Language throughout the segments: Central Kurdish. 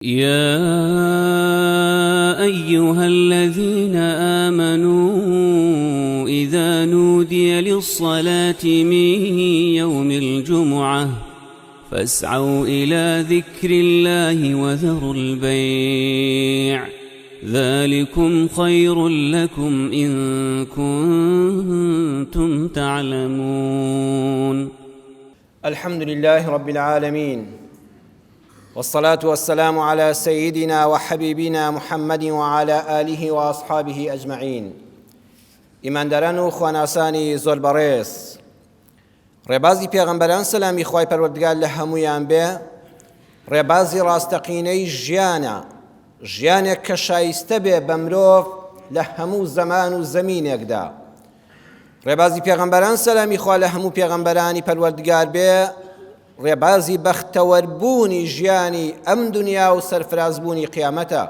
يا أيها الذين آمنوا إذا نودي للصلاة من يوم الجمعة فاسعوا إلى ذكر الله وذروا البيع ذلكم خير لكم إن كنتم تعلمون. الحمد لله رب العالمين، والصلاة والسلام على سيدنا وحبيبنا محمد وعلى آله وأصحابه أجمعين. ئیمانداران و خواناسانی زۆر بەڕێز، ڕێبازی پێغەمبەران سەلامی خوای پەروەردگار لە هەموویان بێ، ڕێبازی ڕاستەقینەی ژیانێک کە شایستە بێ بە مرۆڤ لە هەموو زەمان و زەمینێکدا. ڕێبازی پێغەمبەران سەلامی خوا لە هەموو پێغەمبەرانی پەروەردگار بێ، ڕێبازی بەختەوەربوونی ژیانی ئەم دنیا و سەرفرازبوونی قیامەتە.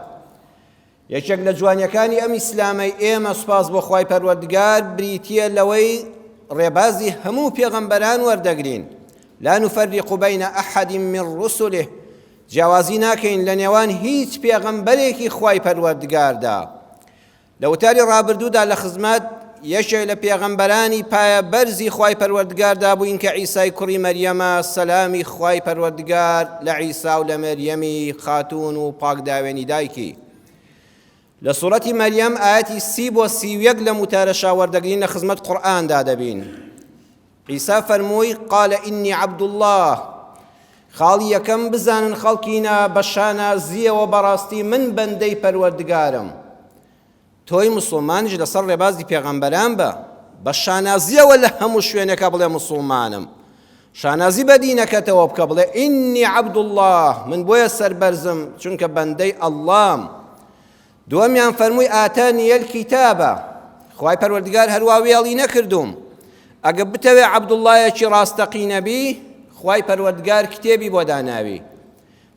یەکێک لە جوانیەکانی ئەم ئیسلامەی ئێمە سوپاس بۆ خوای پەروەردگار بریتیە لەوەی ڕێبازی هەموو پێغەمبەران وەردەگرین. لا نفرق بین ئەحەد من رسله، جیاوازی ناکەین لە نێوان هیچ پێغەمبەرێکی خوای پەروەردگاردا. لە وتاری ڕابردوودا لە خزمەت یەکێک لە پێغەمبەرانی پایە بەرزی خوای پەروەردگاردا بووین کە عیسای کوڕی مەریەمە، سەلامی خوای پەروەردگار لە عیسا و لە مەریەمی خاتون و پاکداوێنی دایکی. لە سوورەتی مەریەم ئاەتی 30 بۆ 31 لە متارەشا وەردەگرین لە خزمەت قورئاندا دەبین. عیسا فەرمووی قال ئینی عەبد الله، خاڵی یەکەم بزانن خەڵکینە بە شانازیەوە بەڕاستی من بەندەی پەروەردگارم. تۆی موسڵمانیش لەسەر ڕێبازی پێغەمبەران بە شانازیەوە لە هەموو شوێنێکە بڵێ موسڵمانم. شانازی بە دینەکەتەوە بکە، بڵێ ئینی عەبد الله، من بۆیە سەربەرزم چونکە بەندەی ئەڵڵام. دووەمیان فەرمووی ئاتانیە الکیتابە، خوای پەروەردگار هەروە وێڵی نەکردوم. ئەگە بتەوێ عەبدوڵڵایەکی ڕاستەقینە بی، خوای پەروەردگار کتێبی بۆ داناوی.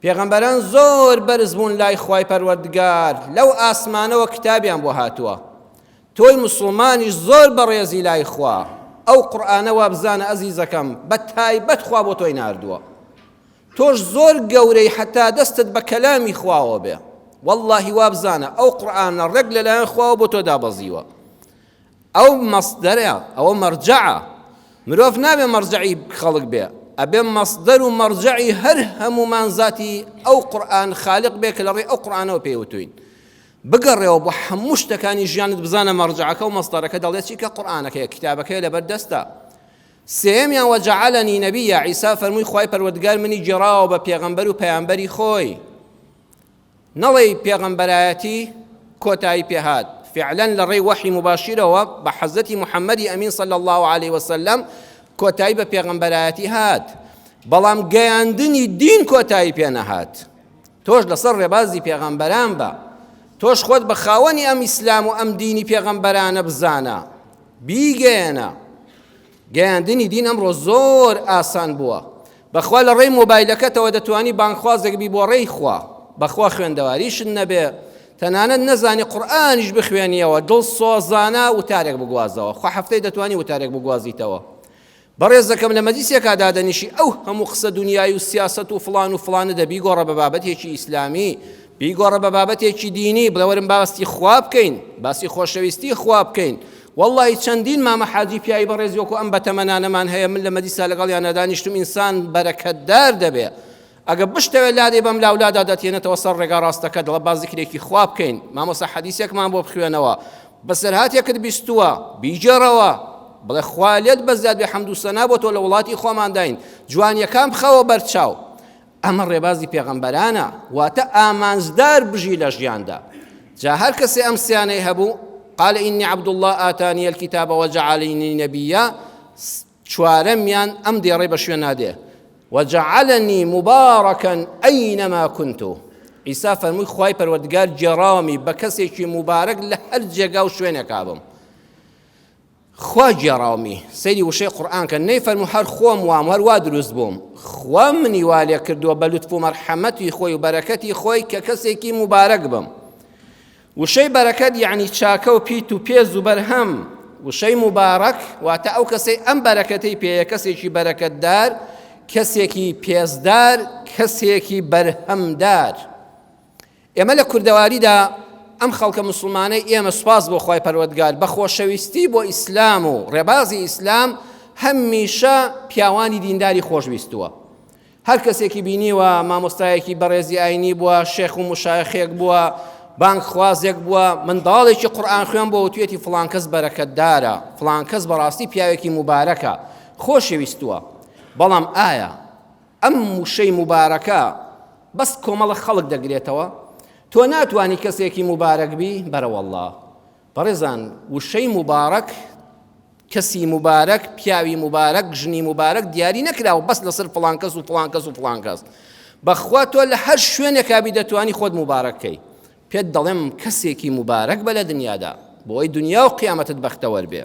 پێغەمبەران زۆر بەرز بوون لای خوای پەروەردگار، لەو ئاسمانەوە کتابیان بۆ هاتووە. تۆی موسڵمانیش زۆر بەڕێزی لای خوا، ئەو قورئانەوە بزانە ئەزیزەکەم بە تایبەت خوا بۆ تۆی ناردووە. تۆش زۆر گەورەی حتا دەستت بە کەلامی خواوە بێ. واللهی وا بزانە ئەو قورئانە ڕێک لەلایەن خواوە بۆ تۆ دابەزیوە. ئەو مەصدەرە، ئەوە مەرجەعە. مرۆڤ نابێ مەرجەعی خەڵک بێ، ئەبێ مەصدەر و مەرجەعی هەر هەموومان ذاتی ئەو قورئان خالق بێ کە لەڕێی ئەو قورئانەوە پێوتوین. بگەڕێەوە بۆ هەموو شتەکانی ژیانت بزانە مەرجەعەکە و مەصدەرەکە دەڵێت چیکە قورئانەکەیە، کتابەکەیە لەبەر دەستە. سێمیان وەجەعەلەنی نەبیە، عیسا فەرمووی خوای پەروەردگار منی جێڕاوە بە پێغەمبەر و پەیامبەری خۆی. نەڵێی پێغەمبەرایەتی کۆتایی پێهات، فعلا لە ڕێی وەحی مباشرەوە بە حەزەتی محەممەدی ئەمین صلی الله عليه وسلم کۆتایی بە پێغەمبەرایەتی هات، بەڵام گەیاندنی دین کۆتایی پێ نەهات. تۆش لەسەر ڕێبازی پێغەمبەران بە، تۆش خۆت بە خاوەنی ئەم ئیسلام و ئەم دینی پێغەمبەرانە بزانە، بیگەێنە. گەیاندنی دین ئەمڕۆ زۆر ئاسان بووە. بەخوا لە ڕێی مۆبایلەکەتەوە دەتوانی بانگخوازێک بی بۆ ڕێی خوا، بەخوا خوێندەواریشت نەبێ، تەنانەت نەزانی قورئانیش بخوێنیەوە، دڵ سۆزانە وتارێک بگوازەوە، خوا هەفتەی دەتوانی وتارێک بگوازیتەوە. بەڕێزەکەم لە مەجلیسێکا دادەنیشی ئەو هەموو قسە دنیای و سیاسەت و فڵان و فڵانە دەبیگۆڕە بە بابەتێکی ئیسلامی، بیگۆڕە بە بابەتێکی دینی، بڵێ وەرن باسی خوا بکەین، باسی خۆشەویستی خوا بکەین. واللهی چەندین مامە حاجی پیاوی بەڕێزی وەکو ئەم بەتەمەنانەمان هەیە، من لە مەجلیسا لەگەڵیان دانیشتم، ئینسان بەرەکەتدار دەبێ. ئەگە بشتەوێت لادێ بەم لاولادا دەتێنێتەوە سەر ڕێگا ڕاستەکە، دڵە باز ذیکرێکی خوا بکەین، مامۆستا حەدیسێکمان بۆ بخوێنەوە، بەسەرهاتێکت بیستووە بیجێڕەوە، بڵێ خوا لێت بەزیاد بێ حەمد و سەنا بۆ تۆ لە وڵاتی خۆمان داین، جوانیەکان بخەوە بەرچاو. ئەمە ڕێبازی پێغەمبەرانە، واتە ئامانجدار بژی لە ژیاندا. جا هەر کەسێ ئەم سیانەی هەبوو، قال ئینی عەبد الله ئاتانی الکتاب وجعلنی نەبیە، چوارەمیان ئەم دێڕێ بە شوێن نادێ، وجعلني مباركا أينما كنت. عیسا فەرمووی خوای پەروەردگار جێڕاوەمی بە کەسێکی مبارەک لە هەر جێگا و شوێنێکا بم. خوا جێڕاوەمی سەیری وشەی قورئان کە نەیفەرموو هەر خۆم وام هەر وا دروست بووم، خوا منی وا لێ کردووە بە لوتف و مەرحەمەتی خۆی و بەرەکەتی خۆی کە کەسێکی مبارەک بم. وشەی بەرەکەت یعنی چاکە و پیت و پێز و بەرهەم. وشەی مبارەک واتە ئەو کەسەی ئەم بەرەکەتەی پێیە، کەسێکی بەرەکەتدار، کەسێکی پێزدار، کەسێکی بەرهەمدار. ئێمە لە کوردەواریدا ئەم خەڵکە موسڵمانەی ئێمە سوپاس بۆ خوای پەروەردگار بە خۆشەویستی بۆ ئیسلام و ڕێبازی ئیسلام هەمیشە پیاوانی دینداری خۆشویستووە. هەر کەسێکی بینیوە مامۆستایەکی بەڕێزی ئاینی بووە، شێخ و مشایخێک بووە، بانک خوازێک بووە، منداڵێکی قورئان خوێن بۆ وتوێتی فڵان کەس بەرەکەتدارە، فڵان کەس بەڕاستی پیاوێکی مبارەکە، خۆشەویستووە. بەڵام ئایا ئەم وشەی مبارەکە بەس کۆمەڵە خەڵک دەگرێتەوە؟ تۆ ناتوانی کەسێکی مبارەک بی بەرەوەڵڵا. بەڕێزان، وشەی مبارەک، کەسی مبارەک، پیاوی مبارەک، ژنی مبارەک دیاری نەکراوە بەس لەسەر فڵان کەس و فڵان کەس و فڵان کەس. بەخوا تۆ لە هەر شوێنێکابی دەتوانی خۆت مبارەکەی. پێت دەڵێم کەسێکی مبارەک بە لە دنیادا بۆی دنیا و قیامەتت بەختەوەر بێ.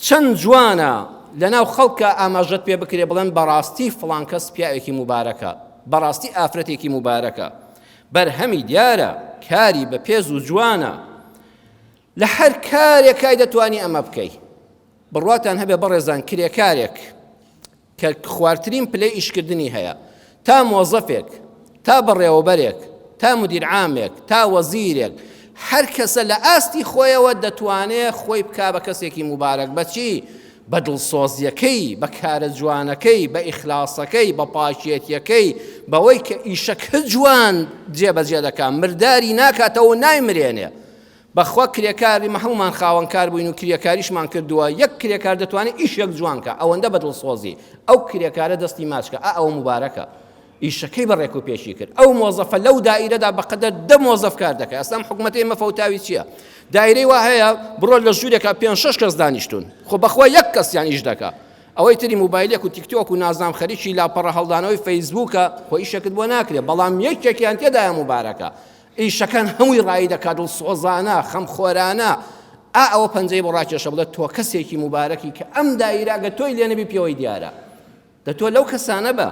چەند جوانە لەناو خەڵکە ئاماژەت پێ بکرێ بڵێن بەڕاستی فڵان کەس پیاوێکی مبارەکە، بەڕاستی ئافرەتێکی مبارەکە. بەرهەمی دیارە کاری بە پێز و جوانە. لە هەر کارێکای دەتوانی ئەمە بکەی. بڕواتان هەبێ بەڕێزان کرێکارێک کە خواردترین پلەی ئیشکردنی هەیە، تا مۆزەفێک، تا بەڕێوەبەرێک، تا مدیر عامێک، تا وەزیرێک، هەر کەسە لە ئاستی خۆیەوە دەتوانێت خۆی بکا بە کەسێکی مبارەک. بەچی؟ بە دڵسۆزیەکەی، بە کارە جوانەکەی، بە ئیخلاسەکەی، بە پاکێتیەکەی، بەوەی کە ئیشەکە جوان جێبەجێ دەکات، مرداری ناکاتەوە نایمرێنێ. بەخوا کرێکاری هەمومان خاوەنکار بووین و کرێکاریشمان کردووە. یەک کرێکار دەتوانێت ئیشێک جوانکە، ئەوەندە بە دڵسۆزی، ئەو کرێکارە دەستی ماچکە، ئەوە مبارەکە، ئیشەکەی بەڕێک و پێشی کرد. ئەو مۆزەفە لەو دائیرەدا بەقەدەر 10 مۆزەف کار دەکات. ئەستا حکومەتی ئێمە فەوتاوی چییە؟ دایرەی وا هەیە بڕۆ لە ژوورێکە 5-6 کەس دانیشتون، خۆ بەخوا یەک کەسیان ئیش دەکات. ئەوەی تری موبایلێک و تیکتۆک و نازام خەریکی لاپەڕە هەڵدانەوەی فەیسبووکە، خۆ ئیشەکەت بۆ ناکرێت، بەڵام یەکێکیان تێدایە مبارەکە. ئیشەکان هەمووی ڕایی دەکات، دڵسۆزانە، خەمخۆرانە. ئەوە پەنجەی بۆ ڕاکێشە بڵێت تۆ کەسێکی مبارەکی کە ئەم دایرەگە تۆی لێ نەبی پێوەی دیارە. دەتۆ لەو کەسانە بە.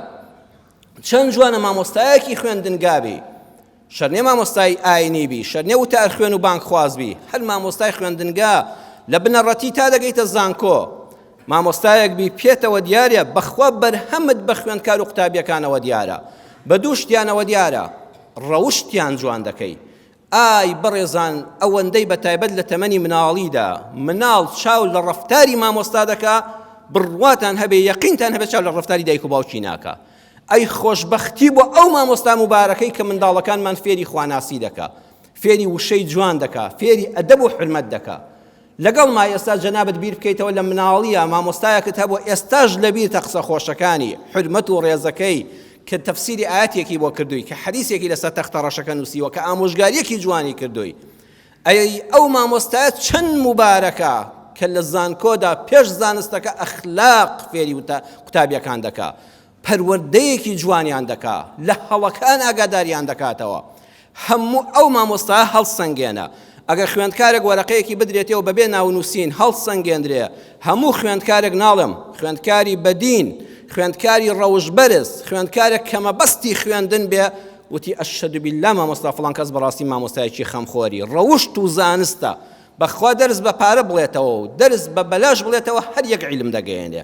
چەند جوانە مامۆستایەکی خوێندنگابی، شەرنێ مامۆستای ئاینیبی، شەرنێ وتار خوێن و بانک خوازبی، هەر مامۆستای خوێندنگا لە بنەڕەتی تا دەگەیتە زانکۆ، مامۆستایەک بی پێتەوە دیارە بەخوا بەرهەمت بە خوێندکار و قوتابیەکانەوە دیارە، بە دوو شتیانەوە دیارە، ڕەوشتیان جوان دەکەی. ئای بەڕێزان، ئەوەندەی بەتایبەت لە تەمەنی مناڵیدا مناڵ چاو لە ڕەفتاری مامۆستا دەکا، بڕواتان هەبێ یەقینتان هەبێت چاو لە ڕەفتاری دایک و باوکی ناکا. ئەی خۆشبەختی بۆ ئەو مامۆستا مبارەکەی کە منداڵەکانمان فێری خواناسی دەکا، فێری وشەی جوان دەکا، فێری ئەدەب و حرمەت دەکا. لەگەڵ ما ئێستا جەنابەت بیر بکەیتەوە لە مناڵیە مامۆستایەکت هەبوو ئێستاش لەبیر تە قسە خۆشەکانی حرمەت و ڕێزەکەی کە تەفسیری ئاەتێکی بۆ کردووی، کە حەدیثێکی لەسەر تەختە ڕەشەکە نووسیوە، کە ئامۆژگاریەکی جوانی کردووی. ئەی ئەو مامۆستایە چەند مبارەکە کە لە زانکۆدا پێش زانستەکە ئەخلاق فێری قوتابیەکان دەکا، پەروەردەیەکی جوانیان دەکا، لە هەڵەکان ئاگاداریان دەکاتەوە. هەموو ئەو مامۆستا هەڵسەنگێنە. ئەگەر خوێندکارێک وەرەقەیەکی بدرێتەوە بەبێ ناونووسین هەڵسەنگێنرێ. هەموو خوێندکارێک ناڵم، خوێندکاری بەدین، خوێندکاری ڕەوشبەرز، خوێندکارێک کەمەبەستی خوێندن بێ، وتی ئەشهەدو بالله مامۆستا فڵان کەس بەڕاستی مامۆستایەکی خەمخۆری ڕەوشت و زانستە. بەخوا دەرس بە پارە بڵێتەوە و دەرس بە بەلاش بڵێتەوە هەر یەک عیلم دەگەیەنێ.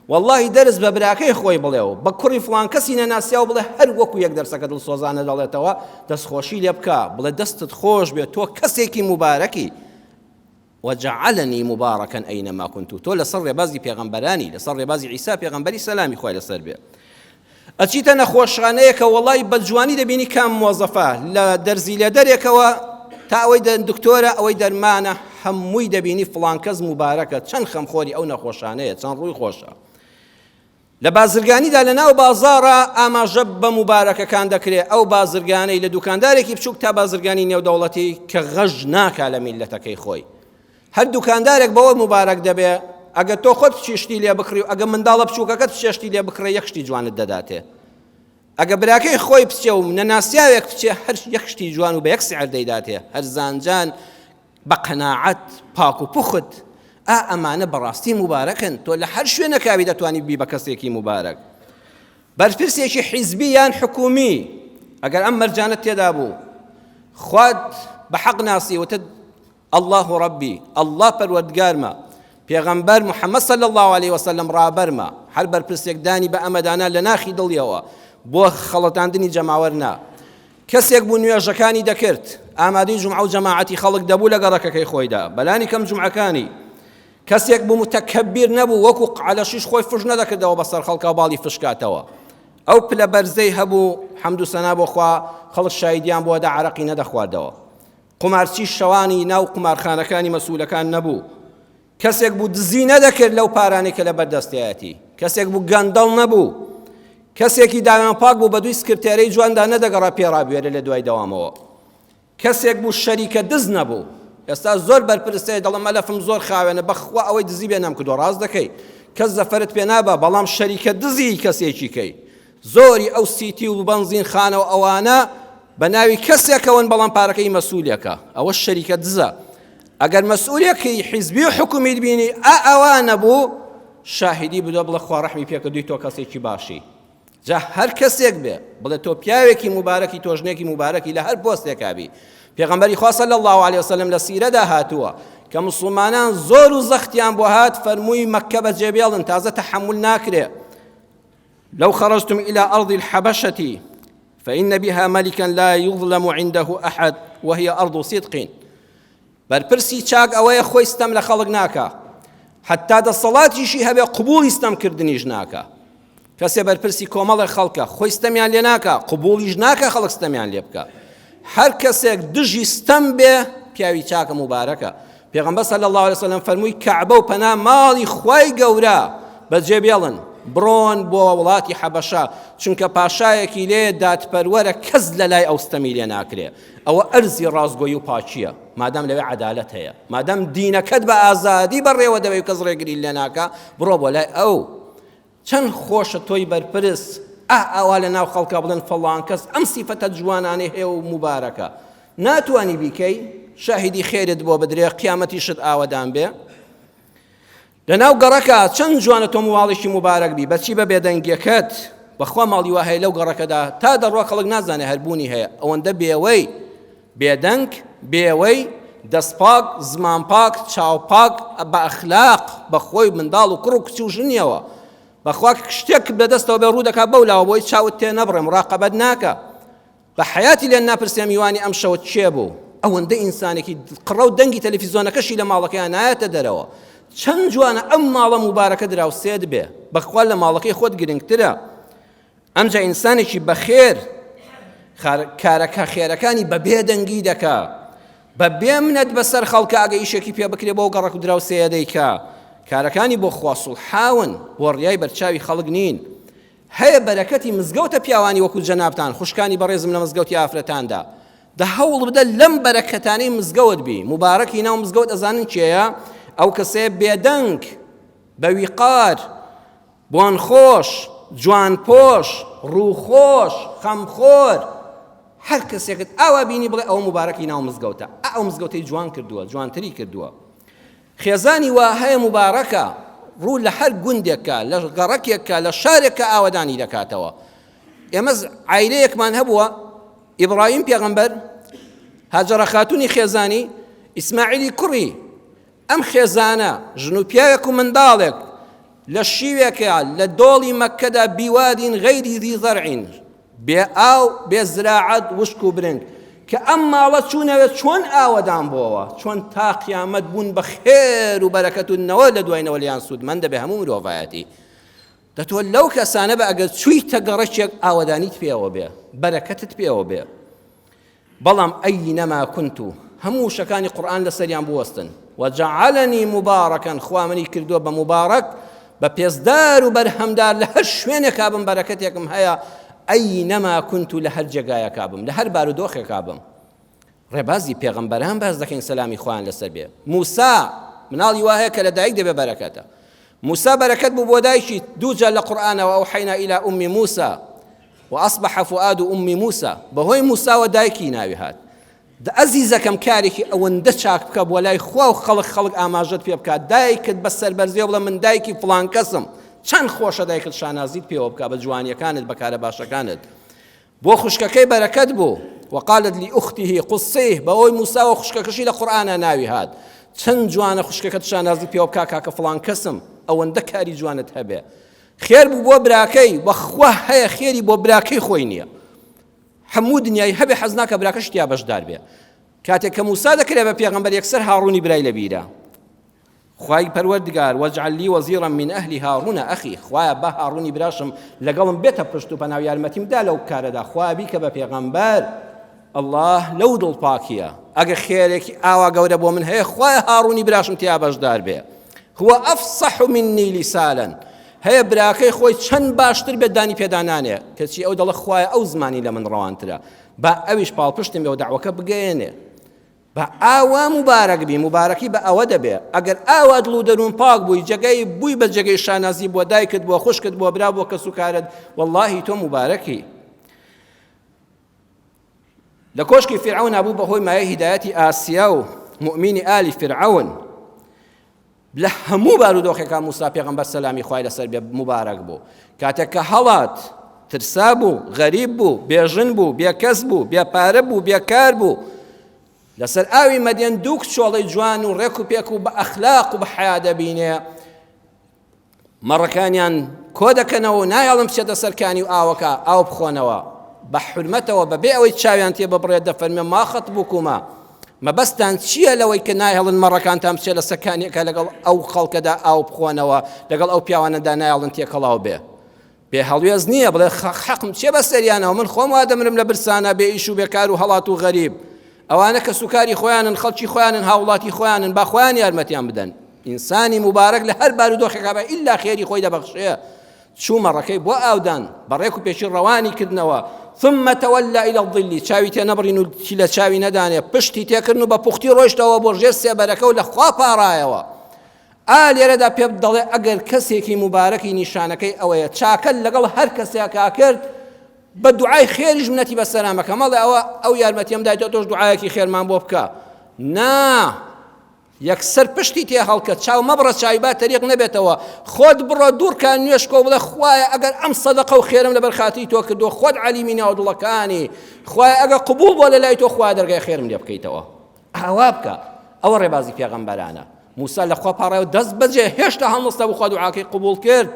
والله دەرس بە براکەی خۆی بڵێەوە، بە کوڕی فڵان کەسی نەناسیاو بڵێ هەر وەکو یەک دەرسەکە دڵسۆزانە دەڵێتەوە، دەستخۆشی لێ بکە، بڵێ دەستت خۆش بێت، تۆ کەسێکی مبارەکی. وجعلني مباركا أينما كنت. تو لسر ڕێبازی پێغەمبەرانی، لەسەر ڕێبازی عیسا پێغەمبەری سەلامی خوای لەسەر بێ. ئەچیتە نەخۆشخانەیەکە وەڵی بەجوانی دەبینی کام مۆزەفە لە دەرزی لە دەرێکەوە تا ئەوەی دکتۆرە ئەوەی دەرمانە هەمووی دەبینی فڵان کەس مبارەکە. چەند خەمخۆری ئەو نەخۆشانەیە، چەند ڕووی خۆشە. لە بازرگانیدا لەناو بازاڕە ئاماژە بە مبارەکەکان دەکرێت. ئەو بازرگانەی لە دوکاندارێکی بچووک تا بازرگانی نێودەوڵەتی کە غەژ ناکا لە میلەتەکەی خۆی. هەر دوکاندارێک بەوە مبارەک دەبێ، ئەگە تۆ خۆت چێشتی لێ بکڕی و ئەگە منداڵە بچووکەکەت چێشتی لێ بکڕێ یەک شتی جوانت دەداتێ. ئەگە براکەی خۆی بچێ و نەناسیاوێک بچێ هەر یەک شتی جوان و بە یەک سیعر دەیداتێ، هەر زانجان بە قەناعەت پاک و پوخت. ئەمانە بەڕاستی مبارەکن. تۆ لە هەر شوێنەکاوی دەتوانی بی بە کەسێکی مبارەک. بەرپرسێکی حیزبی یان حکومی ئەگەر ئەم مەرجانە تێدا بوو، خوات بە حەق ناسی وتە الله ربي، الله پەروەردگارمە، پێغەمبەر محەممەد صلی الله عليه وسلم ڕابەرمە. هەر بەرپرسێک دانی بە ئەمەدانا لە ناخی دڵیەوە بۆ خەڵەتاندنی جەماوەر نا. کەسێک بوو نوێژەکانی دەکرد ئامادەی جومعە و جەماعەتی خەڵک دەبوو لە گەڕەکەکەی خۆیدا بەلانی کەم جومعەکانی کەسێک بوو متەکەبیر نەبوو وەکو قەلەشیش خۆی فش نەدەکردەوە بەسەر خەڵکا باڵی فشکاتەوە ئەو پلە بەرزەی هەبوو حەمد و سەنا بۆ خوا خەڵک شایدیان بۆ دا عەرەقی نەدەخواردەوە قومارچی شەوانی ناو قومارخانەکانی مەسوولەکان نەبوو کەسێک بوو دزی نەدەکرد لەو پارانەی کە لە بەردەستایەتی کەسێک بوو گەندەڵ نەبوو کەسێکی داوێن پاک بوو بە دووی سکرتێرەی جواندا نەدەگەڕا پێڕابوێرە لە دوای دەوامەوە کەسێک بوو شەریکە دز نەبوو ئێستا زۆر بەرپرسێ دەڵێ مەلەفم زۆر خاوێنە بەخوا ئەوەی دزی بێ نەمکردووە ڕاست دەکەی کەس زەفەرت پێ نابە بەڵام شەریکە دزی کەسێکی کەی زۆری ئەو سیتی و بەنزین خانەوە ئەوانە بە ناوی کەسێکەوەن بەڵام پارەکەی مەسئولێکە ئەوە شەریکە دزە ئەگەر مەسئولێکی حیزبی و حکومیت بینی ئەوانە بوو شاهدی بدۆ بڵێ خوا ڕەحمی پێکردووی تۆ کەسێکی باشی جا هەر کەسێک بێ بڵێ تۆ پیاوێکی مبارەکی تۆژنێکی مبارەکی لە هەر پۆستێکا بی پێغەمبەری خوا صلی الله علیه وسلم لە سیرەدا هاتووە کە مسلمانان زۆر و زەختیان بۆ هات فەرمووی مەککە بەجێبێڵن تازە تەحمل ناکرێ لو خرجتم إلى أرض الحبشة فإن بها ملكا لا يظلم عنده أحد وهي أرض صدق برپرسی چاک ئەوەیە خۆی ستەم لە خەڵک ناکە حتا دەسەڵاتیشی هەبێ قبوڵی ستەمکردنیش ناکە کەسێ بەرپرسی کۆمەڵی خەڵکە خۆی ستەمیان لێ ناکە قبوڵیش ناکە خەڵک ستەمیان لێ بکە هەر کەسێک دژی ستەم بێ پیاوی چاکە مبارەکە پێغەمبەر صلی الله علیه وسلم فەرمووی کەعبە و پەنا ماڵی خوای گەورە بەجێبێڵن بڕۆن بۆ وڵاتی حەبەشە چونکە پاشایەکی لێ دادپەروەرە کەس لە لای ئەو ستەمی لێ ناکرێ ئەوە ئەرزی ڕازگۆیی و پاچیە مادام لەوێ عەدالەت هەیە مادام دینەکەت بە ئازادی بەڕێوە دەبێت کەس ڕێگری لێ ناکە بڕۆ بۆ لای ئەو چەند خۆشە تۆی بەرپرس ئەوا لە ناو خەڵکە بڵێن فەڵان کەس ئەم سیفەتە جوانانەی هەیە و مبارەکە ناتوانی بیکەی شاهیدی خێرت بۆ بدرێ قیامەتیشت ئاوەدان بێ لەناو گەڕەکە چەند جوانە تۆ مواڵێکی مبارەک بی بەچی بە بێدەنگیەکەت بەخوا ماڵی وا هەیە لەو گەڕەکەدا تا دەڕوا خەڵک نازانێ هەربوونی هەیە ئەوەندە بێوەی بێدەنگ بێوەی دەستپاک زمانپاک چاوپاک بە ئەخلاق بە خۆی منداڵ و کوڕ و کچی و ژنیەوە بەخوا شتێک بەدەستەوە بێ ڕوو دەکات بەولاوە بۆی چاوت تێ نەبڕێ مراقەبەت ناکە بە حەیاتی لێن ناپرسێ میوانی ئەم شەوت چێ بوو ئەوەندە ئینسانێکی قڕە و دەنگی تەلەڤیزۆنەکەشی لە ماڵەکەیان نایەتە دەرەوە چەند جوانە ئەم ماڵە مبارەکە دراوسێت بێ بەخوا لە ماڵەکەی خۆت گرنگترە ئەمجا ئینسانێکی بەخێر کارەکە خێرەکانی بە بێدەنگی دەکا بە بێ منەت بەسەر خەڵکە ئەگە ئیشێکی پێ بکرێ بۆ گەڕەک و دراوسەیە دەیکا کارەکانی بۆ خوا سوڵحاون بۆ ڕیای بەرچاوی خەڵک نین هەیە بەرەکەتی مزگەوتە پیاوانی وەکو جەنابتان خوشکانی بەڕێزم لە مزگەوتی ئافرەتاندا دە هەوڵ بدە لەم بەرەکەتانەی مزگەوت بی مبارەکی ناو مزگەوت ئەزانن چێیە ئەو کەسەیە بێدەنگ بەویقار بۆنخۆش جوانپۆش ڕووخۆش خەمخۆر هەر کەسێکت ئاوا بینی بڵێ ئەوە مبارەکی ناو مزگەوتە ئەو مزگەوتەی جوان کردووە جوانتری کردووە خێزانی وا هەیە مبارەکە ڕوو لە هەر گوندێکە لە گەڕەکێکە لە شارێکە ئاوەدانی دەکاتەوە ئێمە عایلەیەکمان هەبووە ئیبراهیم پێغەمبەر هاجەرە خاتوونی خێزانی ئیسماعیلی کوڕی ئەم خێزانە ژن و پیاوێک و منداڵێک لە شیوێکە لە دۆڵی مەککەدا بیوادین غەیری ذی زەرعین بێ ئاو بێ زراعەت وشک و برنگ کە ئەم ماڵە چوونەوێت چۆن ئاوەدان بۆەوە چۆن تا قیامەت بوون بە خێر و بەرەکەت و نەوە لە دوایەوە لیان سوودمەند دەبێ هەموو مرۆڤایەتی دەتوە لەو کەسانە بە ئەگەر چوویتە گەڕەکێک ئاوەدانیت پێوە بێ بەرەکەتت پێوە بێ بەڵام ئەینەما کونت هەموو شەکانی قورئان لەسەریان بوەستن وجعلني مباركا خوا منی کردووە بە مبارەک بە پێزدار و بەرهەمدار لە هەر شوێنێکا بم بەرەکەتێکم هەیە ئەینەما کونت لە هەر جێگایەکا بم لە هەر بارودۆخێکا بم ڕێبازی پێغەمبەران باز دەکەین سەلامی خوایان لەسەر بێ موسا مناڵی وا هەیە کە لە دایک دەبێ بەرەکەتە موسا بەرەکەت بوو بۆ دایکی دووجار لە قورئانەوە ئەوحەینا إلى أم موسى وأصبح فؤاد أم موسى بەهۆی موساوە دایکی ناوی هات ئەزیزەکەم کارێکی ئەوەندە چاک بکە بۆ لای خوا و خەڵک ئاماژەت پێ بکات دایکت بە سەربەرزێ بڵێ من دایکی فڵان کەسم چەند خۆشە دایکت شانازیت پێوە بکە بە جوانیەکانت بە کارە باشەکانت بۆ خوشکەکەی بەرەکەت بوو وقالت لأخته قصيه بەوەی موسا و خوشکەکەشی لە قورئانە ناوی هات چەند جوانە خوشکەکەت شانازی پێوە بکە کاکە فڵان کەسم ئەوەندە کاری جوانت هەبێ خێر بوو بۆ براکەی بەخوا هەیە خێری بۆ براکەی خۆی نییە هەموو دنیای هەبێ حەز ناکە براکە شتیا بەشدار بێ. کاتێک کە موسا دەکرێ بە پێغەمبەر یەکسەر هاڕوونی برای لە بیرە. خوای پەروەردگار وەجعل لی وەزیرا من ئەهلی هاڕونە ئەخی، خوایە بە هاڕوونی براشم لەگەڵم بێتە پشت و پەناو یارمەتیمدا لەو کارەدا، خوای بیکە بە پێغەمبەر. الله لەو دڵپاکیە ئەگە خێرێکی ئاوا گەورە بۆ من هەیە خوایە هاڕوونی براشم تیا بەشدار بێ. هو ئەفسەح منی لیسانن، هەیە براکەی خۆی چەند باشتر بێت دانی پێدانانێ، کەچی ئەو دەڵە خوایە ئەو زمانی لە من ڕەوانترە، با ئەویش پاڵپشتم بێ و داوەکە بگەێنێ. بە ئاوا مبارەک بی، مبارەکی بە ئەوە دەبێ ئەگەر ئاوا دڵ و دەروون پاک بووی، جێگەی بووی بە جێگەی شانازی بۆ دایکت بۆ خوشکت بۆ برا بۆ کەس و کارت، وەڵڵاهی تۆ مبارەکی. لە کۆشکی فیرعەون هەبوو بەهۆی مایە هیدایەتی ئاسیا و مؤمینی ئالی فیرعەون، لە هەموو بارودۆخێکا موسا پێغەمبەر سەلامی خوای لەسەر بێ مبارەک بوو. کاتێک کە هەڵات ترسا بوو، غەریب بوو، بێژن بوو، بێکەس بوو، بێپارە بوو، بێکار بوو، لەسەر ئاوی مەدیەن دوو کچۆڵەی جوان و ڕێک و پێک و بە ئەخلاق و بە حیا دەبینێ، مەڕەکانیان کۆ دەکەنەوە و نایەڵم بچێتە سەرکانی و ئاوەکە ئاو بخۆنەوە بە حورمەتەوە بەبێ ئەوەی چاویان تێ ببڕێت دەفەرمێ ما خەتبوکوما، مەبەستان چییە لەوەی کە نایهڵن مەڕەکانتان بچێت لە سەرکانیەکە لەگەڵ ئەو خەڵکەدا ئاو بخۆنەوە، لەگەڵ ئەو پیاوانەدا نایەڵن تێکەڵاو بێ. بێ هەڵوێز نییە بڵێ حەقم چێ بە سەریانەوە، من خۆم وا دەمرم لە برسانە بێ ئیش و بێکار و هەڵات و غەریب. ئەوانە کە سوکاری خۆیانن، خەڵکی خۆیانن، هاوڵاتی خۆیانن، با خۆیان یارمەتیان بدەن. ئینسانی مبارەک لە هەر بارودۆخێکا بە ئیلا خێری خۆی دەبەخشێ. چوو مەڕەکەی بۆ ئاودان بەڕێک و پێشی ڕەوانی کردنەوە، ثم تولى إلى الظل، چاوی تێ نەبڕین و چی لە چاوی نەدانێ، پشتی تێکردن و بە پوختی ڕۆیشتەوە بۆ ژێر سێبەرەکە و لە خوا پاڕایەوە. لێرەدا پێ دەڵێ ئەگەر کەسێکی مبارەکی نیشانەکەی ئەوەیە چاکە لەگەڵ هەر کەسێکا کرد بە دوعای خێریش منەتی بە سەلامەکە، مەڵێ ئەو یارمەتیم دایتەوە تۆش دوعایەکی خێرمان بۆ بکە. نا، یەکسەر پشتی تێ هەڵکە، چاو مەبڕە چاوی با تەریق نەبێتەوە، خۆت بڕۆ دوورکان نوێشکۆ بڵێ خوایە ئەگەر ئەم سەدەقە و خێرم لەبەر خاتی تۆ کردو، خۆت عەلیمی ناودڵەکانی، خوایە ئەگەر قبوڵ بۆ لە لای تۆ خوا دەرگای خێرم لێ بکەیتەوە. ئاوا بکە. ئەوە ڕێبازی پێغەمبەرانە. موسا لە خوا پاڕایەوە دەست بەجێ هێشتا هەڵنەستا بوو خوا دوعاکەی قبوڵ کرد،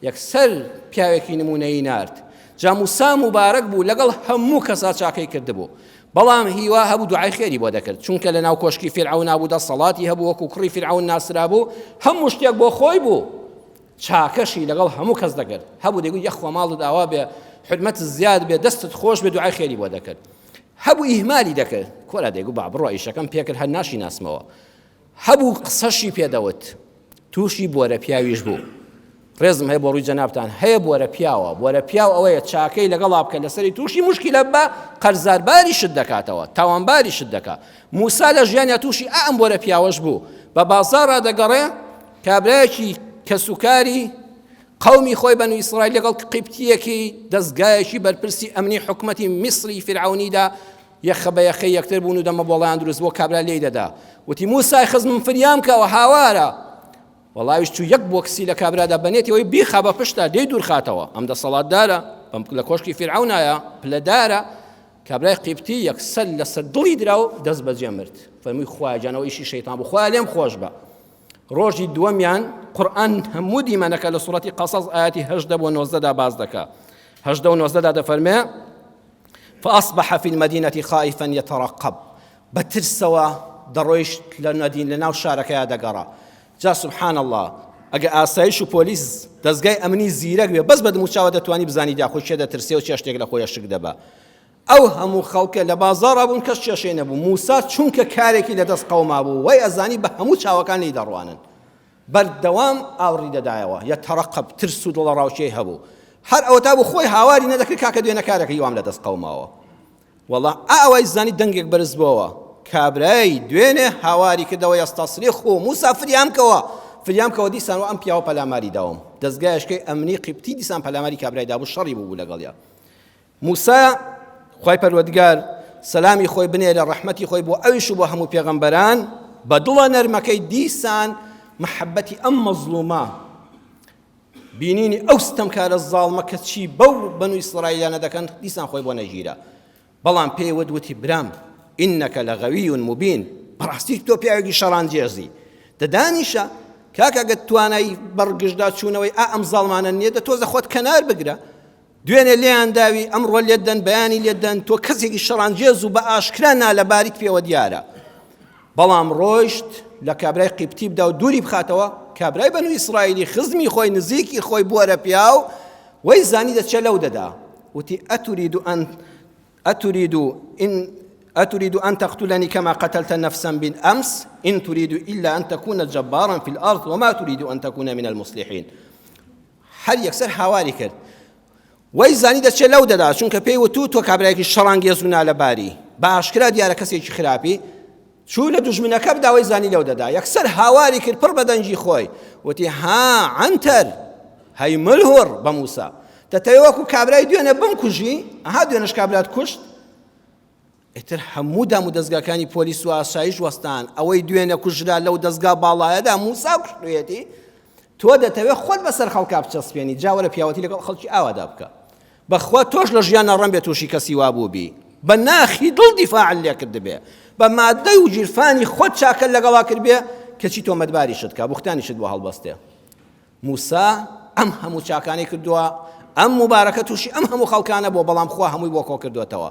یەکسەر پیاوێکی نمونەیی نارد. جا موسا مبارەک بوو لەگەڵ هەموو کەسا چاکەی کردبوو، بەڵام هیوا هەبوو دوعای خێری بۆ دەکرد، چونکە لە ناو کۆشکی فیرعەون نابوودا سەڵاتی هەبوو، وەکو کوڕی فیرعەون ناسرا بوو، هەموو شتێک بۆ خۆی بوو، چاکەشی لەگەڵ هەموو کەس دەکرد. هەبوو دەیگوت یەخوا ماڵت ئاوا بێ، حرمەت زیاد بێ، دەستت خۆش بێ، دوعای خێری بۆ دەکرد. هەبوو ئیهمالی دەکرد، کۆرا دەیگوت با بڕۆ ئیشەکەم پێکرد هەر ناشی ناسمەوە. هەبوو قسەشی پێدەوت، تووشی بۆرە پیاویش بوو. ڕێزم هەیە بۆ ڕووی جەنابتان، هەیە بۆرە پیاوە، بۆرە پیاو ئەوەیە چاکەی لەگەڵا بکە لەسەری تووشی مشکلە بە قەرزارباری شت دەکاتەوە، تاوانباری شت دەکات. موسا لە ژیانیا تووشی ئەم بۆرە پیاوەش بوو، بە بازاڕا دەگەڕێ کابرایەکی کەسوکاری قەومی خۆی بەنو ئیسرائیل لەگەڵ قیبتیەکی دەستگایەکی بەرپرسی ئەمنی حکومەتی میسری فیرعەونیدا یەخە بە یەخەی یەکتر بوون و دەمە بۆڵیان دروست بۆ کابرا لێی دەدا، وتی موسای خزمم فریام کەوە هاوارە، وەڵاویش چوو یەک بۆکسی لە کابرادا بەنێتەوەی بیخا بە پشتا دەی دوورخاتەوە، ئەم دەسەڵاتدارە لە کۆشکی فیرعەونایە پلەدارە. کابرای قیبتی یەکسەر لەسەر دڵی درا و دەست بەجێ مرد، فەرمووی خوایە جانەوە ئیشی شەیتان بوو، خوایە لێم خۆش بە. ڕۆژی دووەمیان قورئان هەموو دیمەنەکە لە سوڕەتی قەسەس ئاەتی 18 بۆ 19 باز دەکات. 18 و 19 دەفەرمێ فأصبح في المدينة خائفا يترقب، بترسوا درويش لناو شاركة دقرا. جا سبحان الله ئەگە ئاسایش و پۆلیس دەستگای ئەمنی زیرەک بێ بەس بە دموچاوە دەتوانی بزانی داخۆی چێ دەترسێ و چێ شتێک لە خۆیە شک دەبا. ئەو هەموو خەڵکە لە بازاڕا بوون، کەس چێشەی نەبوو. موسا چونکە کارێکی لەدەست قەوما بوو، وەی ئەزانی بە هەموو چاوەکان لی دەڕوانن، بەردەوام ئاوڕی دەدایەوە، یەتەرەقەب، ترس و دڵە ڕاوچەی هەبوو. هەر ئەوە تا بوو خۆی هاواری نەدەکرد کاکە دوێنە کارێکی وام لەدەست قەوماوە. وەڵا ئەوەی زانی دەنگێک بەرز بووەوە، کابرای دوێنێ هاواری کردەوە یەستەسریخ و موسا فریام کەوە دیسان و ئەم پیاوە پەلاماری داوم، دەستگایشکەی ئەمنی قیبتی دیسان پەلاماری کابرای دابوو، شەڕی بوو لەگەڵیا. موسا خوای پەروەردگار سەلامی خۆی بنێ لە ڕەحمەتی خۆی بۆ ئەویش و بۆ هەموو پێغەمبەران، بە دڵە نەرمەکەی دیسان محەبەتی ئەم مەزلومە بینینی ئەو ستەمکارە زاڵمە کە چی بەو بەنو ئیسرائیلانە دەکەن دیسان خۆی بۆ نەژیرە. بەڵام پێی وتی برام ئینەکە لەغەوی مبین، بەڕاستی تۆ پیاوێکی شەڕانگێزی. دەدانیشە کاکە گەت توانای بەڕگشتدا چوونەوەی ئەم زاڵمانە نییە، دە تۆزە خۆت کەنار بگرە، دوێنێ لێیان داوی ئەمڕۆ لێدەن بەیانی لێدەن تۆ کەسێکی شەڕانجێز و بە ئاشکرا نالەباریت پێوە دیارە. بەڵام ڕۆیشت لە کابرای قیبتی بدا و دووری بخاتەوە. کابرای بەنو ئیسرائیلی خزمی خۆی نزیکی خۆی بووەرە پیا و وەی زانی دەچێ لەو دەدا وتی أتريد أن تقتلني كما قتلت نفسا بالأمس إن تريد إلا أن تكون جبارا في الأرض وما تريد أن تكون من المصلحين. هل يكسر هاواری کرد وەی زانی دەچێت لەو دەدا چونکە پێی وتو تۆ کابرایەکی شەڕانگێز و نالەباری باشکرا دیارە کەسێکی خراپی چوو لە دوژمنەکە بدا وەی زانی لەو دەدا یەکسەر هاواری کرد پڕ بە دەنجی خۆی وتی ها عنتر هەی ملهوڕ بە موسا دەتەوێت وەکو کابرای دوێنێ بمکوژی ئەها دوێنەش کابرات کوشت. ئیتر هەموو دام و دەستگاکانی پۆلیس و ئاسایش وەستان ئەوەی دوێنێ کوژرا لەو دەستگا باڵایەدا موسا کوشتوێتی تۆ دەتەوێت خۆت بەسەر خەڵکا بچەسپێنی جاوەرە پیاوەتی لەگەڵ خەڵکی ئاوادا بکە بەخوا تۆش لە ژیانە ڕەم بێت تووشی کەسی وابوو بی بە ناخی دڵ دیفاع لێ کرد بێ بە مادەی و گیرفانی خۆت چاکە لەگەڵا کرد بێ کەچی تۆ مەدباریشت کە بوختانیشت بۆ هەڵبەستێ. موسا ئەم هەموو چاکانی کردووە ئەم مبارەکە تووشی ئەم هەموو خەڵکانە بۆ بەڵام خوا هەمووی بۆ کۆ کردوێتەوە.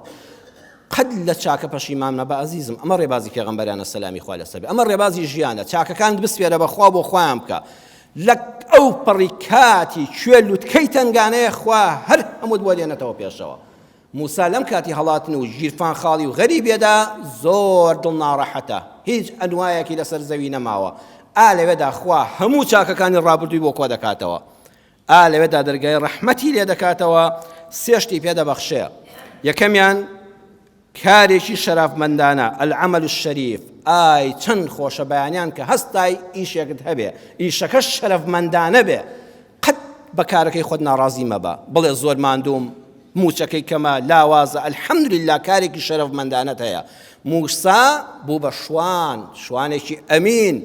قەت لە چاکە پەشیمان نەبە عەزیزم ئەمە ڕێبازی پێغەمبەرانە سەلامی خوا لەسەر بێ ئەمە ڕێبازی ژیانە چاکەکانت بسپێرە بەخوا بۆ خۆیان بکە لە ئەو پڕی کاتی کوێ لوتکەی تنگانەیە خوا هەر هەمووت بۆ لێنێتەوە پێشەوە. موسا لەم کاتی هەڵاتن و ژیرفان خاڵی و غەریبێدا زۆر دڵ ناڕەحەتە هیچ ئەنوایەکی لەسەر زەوی نەماوە. لەوێدا خوا هەموو چاکەکانی ڕابردووی بۆ کۆ دەکاتەوە. لەوێدا دەرگای ڕەحمەتی لێ دەکاتەوە سێ شتی پێدەبەخشێ. یەکەمیان کارێکی شەرافمەندانە العەمەل الشەریف ئای چەند خۆشە بەیانیان کە هەستای ئیشێکت هەبێ ئیشەکەش شەرەفمەندانە بێ قەت بە کارەکەی خۆت ناڕازی مەبە بڵێ زۆر ماندووم موچەکەی کەمە لاوازە ئەلحەمدولله کارێکی شەرەفمەندانەت هەیە. موسا بوو بە شوانێکی ئەمین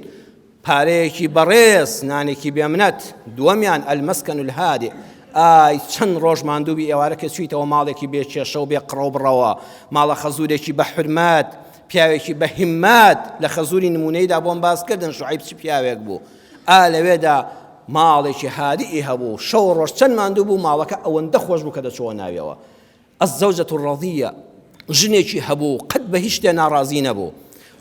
پارەیەکی بەڕێز نانێکی بێمنەت. دووەمیان ئەلمەسکەن الهادێ ئای چەند ڕۆژ ماندووبی ئێوارە کە چوویتەوە ماڵێکی بێکێشە و بێ قڕۆ بڕەوە ماڵە خەزوورێکی بە حورمەت پیاوێکی بە هیممات لە خەزووری نمونەیدا بۆم باسکردن شوعیب چ پیاوێک بوو لەوێدا ماڵێکی هادیئی هەبوو شەو ڕۆژ چەند ماندوو بوو ماڵەکە ئەوەندە خۆش بوو کە دەچۆوە ناویەوە. ئەزەوجەت الڕەضیە ژنێکی هەبوو قەت بە هیچ شتێ ناڕازی نەبوو.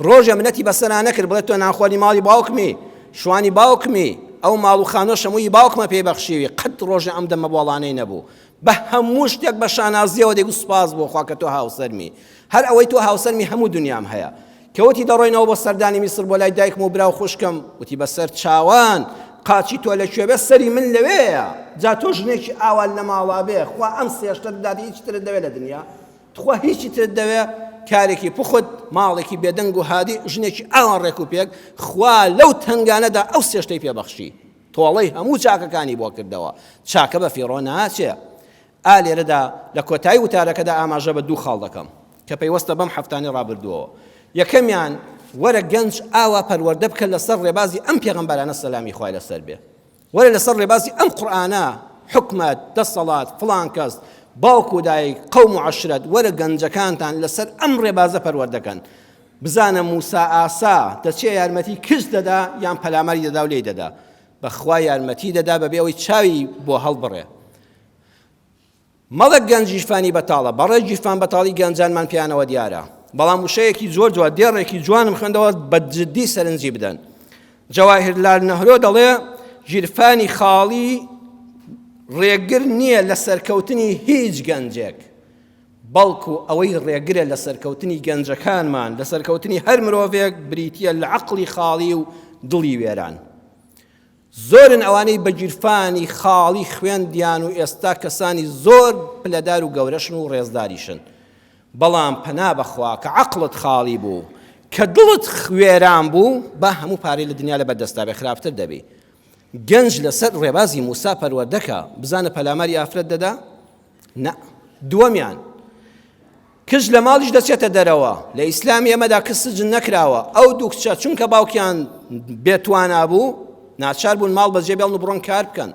ڕۆژە منەتی بەسەرا نەکرد بڵێت تۆ ناخوانی ماڵی باوکمی شوانی باوکمی ئەو ماڵ و خانۆ شەمووی باوکمە پێبەخشیوی قەت ڕۆژە ئەم دەمە بۆڵانەی نەبوو بە هەموو شتێک بە شانازیەوە دەیگوت سوپاس بۆ خوا کە تۆ هاوسەرمی هەر ئەوەی تۆ هاوسەرمی هەموو دنیام هەیە. کەوتی دەڕۆینەوە بۆ سەردانی میسر بۆ لای دایکم و براو خوشکم وتی بەسەر چاوان قاچی تۆ لەکوێ بێ سەری من لەوەیە جا تۆ ژنێکی ئاوال لە ماڵا بێ خوا ئەم سێشتە دادی هیچ ترت دەوێت لە دنیا تخوا هیچی ترت دەوێت کارێکی پخۆت ماڵێکی بێدەنگ و هادی ژنێکی ئاوان ڕێک و پێک خوا لەو تنگانەدا ئەو سێشتەی پێبەخشی تۆڵەی هەموو چاکەکانی بۆ کردەوە چاکە بە فیڕۆ ناچێ. لێرەدا لە کۆتایی وتارەکەدا ئاماژە بە دوو خاڵ دەکەم کە پەیوەستە بەم هەفتانەی ڕابردووەوە. یەکەمیان وەرە گەنج ئاوا پەروەردە بکە لەسەر ڕێبازی ئەم پێغەمبەرانە سەلامی خوای لەسەر بێ وەرە لەسەر ڕێبازی ئەم قورئانە حکمەت دەسەڵات فڵان کەس باوکو دایک قەوم و عەشرەت وەرە گەنجەکانتان لەسەر ئەم ڕێبازە پەروەردەکەن بزانە موسا ئاسا دەچێ یارمەتی کشت دەدا یان پەلامەری دەدا و لێی دەدا بەخوا یارمەتی دەدا بەبێ ئەوەی چاوی بۆ هەڵبڕێ. مەڵک گەنج ژیرفانی بەتاڵە بەڕێ ژیرفان بەتاڵی گەنجانمان پیانەوە دیارە بەڵام وشەیەکی زۆر جوان دێڕێکی جوانم خوێندەوە بە جددی سەرنجی بدەن. جەواهیرلال نەهرۆ دەڵێ ژیرفانی خاڵی ڕێگر نییە لە سەرکەوتنی هیچ گەنجێک بەڵکو ئەوەی ڕێگرە لە سەرکەوتنی گەنجەکانمان لە سەرکەوتنی هەر مرۆڤێک بریتیە لە عەقڵی خاڵی و دڵی وێران. زۆرن ئەوانەی بە ژیرفانی خاڵی خوێندیان و ئێستا کەسانی زۆر پلەدار و گەورەشن و ڕێزداریشن بەڵام پەنا بەخوا کە عەقڵت خاڵی بوو کە دڵت خوێران بوو با هەموو پارەی لە دنیا لە بەردەستا بێ خراپتر دەبێ. گەنج لەسەر ڕێبازی موسا پەروەردەکە بزانە پەلاماری ئافرەت دەدا؟ نە. دووەمیان کژ لە ماڵیش دەچێتە دەرەوە لە ئیسلامی ئەمەدا کە سجن نەکراوە ئەو دوو کچە چونکە باوکیان بێتوانە بوو ناچار بوون ماڵ بەجێ بێڵن و بڕۆن کار بکەن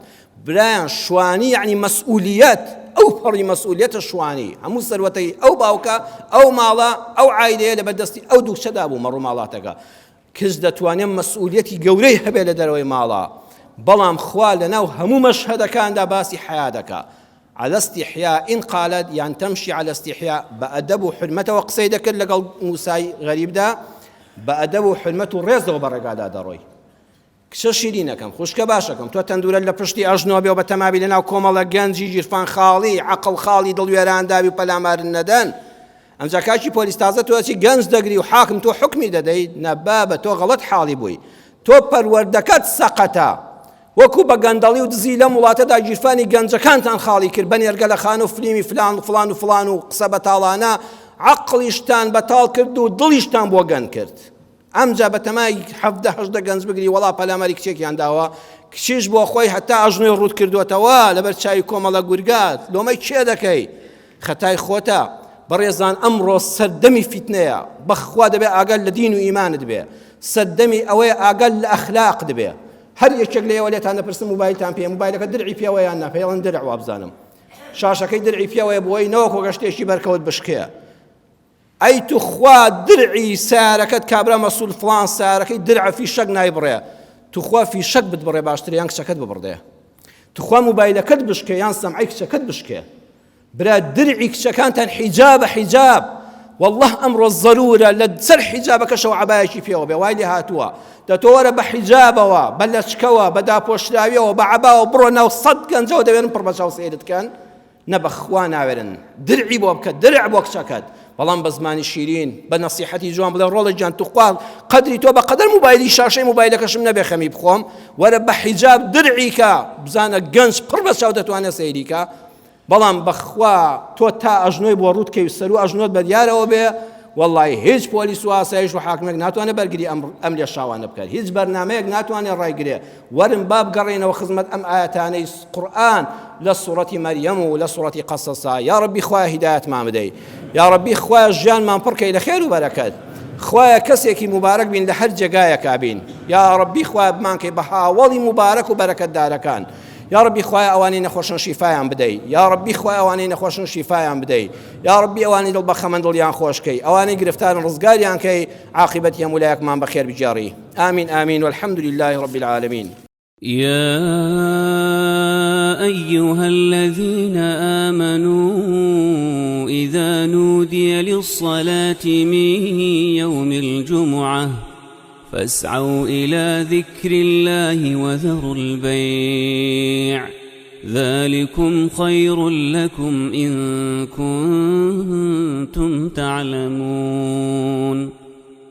برایان شوانی یعنی مەسئولیەت ئەو پەڕی مەسئولیەتە شوانی هەموو سەروەتەی ئەو باوکە ئەو ماڵە ئەو عایلەیە لە بەردەستی ئەو دوو کچەدا بوو مەڕوو ماڵاتەکە کچ دەتوانێت مەسئولیەتی گەورەی هەبێت لە دەرەوەی ماڵە بەڵام خوا لەناو هەموو مەشهەدەکاندا باسی حیا دەکا على استحياء إن قالت يعني تمشي على استحياء بأدب وحرمته وقصيدك لقل موسى غريب دا بأدب وحرمته الرزق وبرقادا دروي کچە شیرینەکەم خوشکە باشەکەم تۆ تەندورە لە پشتی ئەژنۆ بێ و بە تەمابی لەناو کۆمەڵە گەنجی ژیرفان خاڵی عەقڵ خاڵی دڵوێران و پەلامارن نەدەن ئەمجا کاکی پۆلیس تازە تۆ ئەچی گەنج دەگری و حاکم تۆ حکمی دەدەیت نەبا بە تۆ غەڵەت حاڵی بووی تۆ پەروەردەکەت سەقەتە وەکو بە گەندەڵی و دزی لە وڵاتەدا ژیرفانی گەنجەکانتان خاڵی کرد بەنێرگە لە خان و فلیمی فلان و فلان و فلان و قسە بەتاڵانە عەقڵیشتان بەتاڵ کرد و دڵیشتان بۆ گەن کرد ئەمجا بە تەمای 17-18 گەنج بگری وەڵا پەلاماری کچێکیان داوە کچیش بۆ خۆی هەتا ئەژنۆی ڕوود کردوێتەوە لەبەر چاوی کۆمەڵە گورگات لۆمەی کێ دەکەی خەتای خۆتە بەڕێزان ئەمڕۆ سەردەمی فیتنەیە بەخوا دەبێ ئاگەل لە دین و ئیمانت بێ سەردەمی ئەوەیە ئاگەل لە ئەخلاق دەبێ هەر یەکێک لێوە لێتان دەپرسم موبایلتان پێ موبایلەکە درعی پێوە یان نا پێڵەن درع وابزانم شاشەکەی درعی پێوەیە بۆی نەوەکۆ گەشتێکی بەرکەوت بشکێ ئەی تو خوا درعی سارەکەت کابرا مەسوول فڵان سارەکەی درع فیشەک نایبڕێ تو خوا فیشەک بتبڕێ باشتر یان کچەکەت ببڕدێ تو خوا موبایلەکەت بشکێ یان سەمعی کچەکەت بشکێ برا درعی کچەکانتان حیجابە حیجاب والله ئەمڕۆ ضرورە لە سەر حیجابەکەشەوە عەبایەکی پێوە بێ وای لێ هاتووە دەتۆ وەرە بە حیجابەوە بە لەچکەوە بە داپۆشراویەوە بە عەباوە بڕۆ ناو 100 گەنجەوە دەوێنن پڕ بە چاو سەیرتکەن نە بەخوا ناوێرن درعی بۆ بکە درع بۆ کچەکەت بەڵام بە زمانی شیرین بە نەسیحەتی جوان بڵێ ڕۆڵە گیان تو خوا قەدری تۆ بە قەدەر موبایلی شاشەی موبایلەکەشم نەبێ خەمی بخۆم وەرە بە حیجاب درعی کە بزانە گەنج پڕ بە چاو دەتوانێت سەیری کە بەڵام بەخوا تۆ تا ئەژنۆی بۆ ڕوود کەوی سەر و ئەژنۆت بەدیارەوە بێ وەڵڵی هیچ پۆلیس و ئاسایش و حاکمێک ناتوانێت بەرگری ئەم لێ شاوانە بکات هیچ بەرنامەیەک ناتوانێت ڕایگرێ وەرن با بگەڕێنەوە خزمەت ئەم ئاەتانەی قورئان لە سوڕەتی مەریەم و لە سوڕەتی قەسەسا یا ڕەبی خوایە هیدایەتمان بدەی یا ڕەبی خوایە ژیانمان پڕکەی لە خێر و بەرەکەت خوایە کەسێکی مبارەک بین لە هەر جێگایەکا بین یا ڕەبی خوایە بمانکەی بە هاوڵی مبارەک و بەرەکەتدارەکان یا ربی خوای ئەوانەی نەخۆشن شیفایان بدەی یا ربی خوای ئەوانەی نەخۆشن شیفایان بدەی یا ربی ئەوانەی دڵ بە خەمەن دڵیان خۆشکەی ئەوانەی گرفتارن ڕزگاریان کەی عاقبەتی هەموو لایەکمان بەخێر بجێڕی آمین آمین والحمد لله رب العالمين. يا أيها الذين آمنوا إذا نودي للصلاة من يوم الجمعة فاسعوا إلى ذكر الله وذروا البيع ذلكم خير لكم إن كنتم تعلمون.